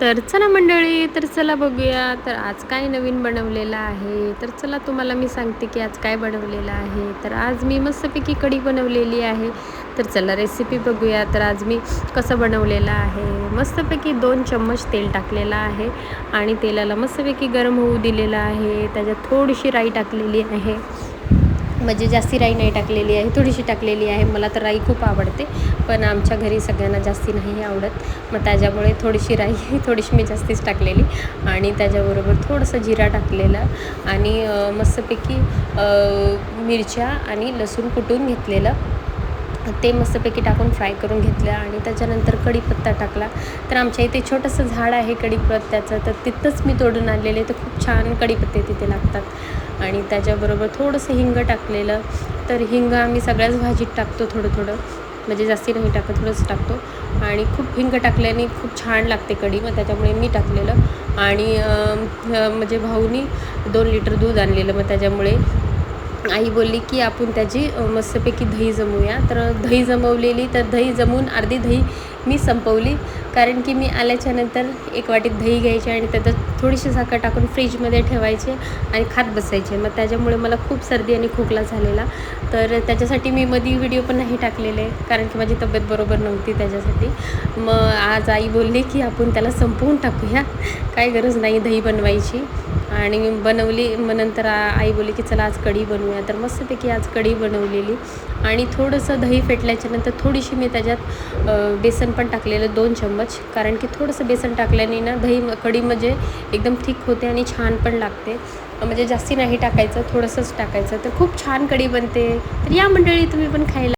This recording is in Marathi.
तर चला मंडळी, तर चला बघूया तर आज काय नवीन बनवलेलं आहे. तर चला तुम्हाला मी सांगते की आज काय बनवलेलं आहे. तर आज मी मस्तपैकी कढी बनवलेली आहे. तर चला रेसिपी बघूया. तर आज मी कसं बनवलेलं आहे. मस्तपैकी 2 चम्मच तेल टाकलेलं आहे आणि तेलाला मस्तपैकी गरम होऊ दिलेलं आहे. त्याच्यात थोडीशी राई टाकलेली आहे, म्हणजे जास्ती राई नाही टाकलेली आहे, थोडीशी टाकलेली आहे. मला तर राई खूप आवडते, पण आमच्या घरी सगळ्यांना जास्ती नाही आवडत. मग त्याच्यामुळे थोडीशी राई थोडीशी मी जास्तीच टाकलेली आणि त्याच्याबरोबर थोडंसं जिरा टाकलेलं आणि मस्तपैकी मिरच्या आणि लसूण कुटून घेतलेलं ते मस्तपैकी टाकून फ्राय करून घेतलं आणि त्याच्यानंतर कढीपत्ता टाकला. तर आमच्या इथे छोटंसं झाड आहे कढीपत्त्याचं, तर तिथंच मी तोडून आणलेले. तर खूप छान कढीपत्ते तिथे लागतात आणि त्याच्याबरोबर थोडंसं हिंग टाकलेलं. तर हिंग आम्ही सगळ्याच भाजीत टाकतो थोडं थोडं, म्हणजे जास्ती नाही टाकत, थोडंसं टाकतो आणि खूप हिंग टाकल्याने खूप छान लागते कढी. मग त्याच्यामुळे मी टाकलेलं आणि म्हणजे भाऊनी 2 लिटर दूध आणलेलं. मग त्याच्यामुळे आई बोलली की आपण त्याची मस्तपैकी दही जमवूया. तर दही जमवलेली, तर दही जमवून अर्धी दही मी संपवली, कारण की मी आल्याच्यानंतर 1 वाटीत दही घ्यायची आणि त्याच्यात थोडीशी साखर टाकून फ्रीजमध्ये ठेवायचे आणि खात बसायचे. मग त्याच्यामुळे मला खूप सर्दी आणि खोकला झालेला. तर त्याच्यासाठी मी मध्ये व्हिडिओ पण नाही टाकलेले, कारण की माझी तब्येत बरोबर नव्हती त्याच्यासाठी. मग आज आई बोलली की आपण त्याला संपवून टाकूया, काही गरज नाही दही बनवायची. आणि बनवली. मग नंतर आई बोलली की चला आज कढी बनवूया. तर मस्तपैकी आज कढी बनवलेली आणि थोडंसं दही फेटल्याच्यानंतर थोडीशी मी त्याच्यात बेसन पण टाकलेलं 2 चम्मच, कारण की थोडंसं बेसन टाकल्याने ना दही कढी म्हणजे एकदम थिक होते आणि छान पण लागते. म्हणजे जास्ती नाही टाकायचं, थोडंसंच टाकायचं. तर खूप छान कढी बनते. तर या मंडळी तुम्ही पण खायला.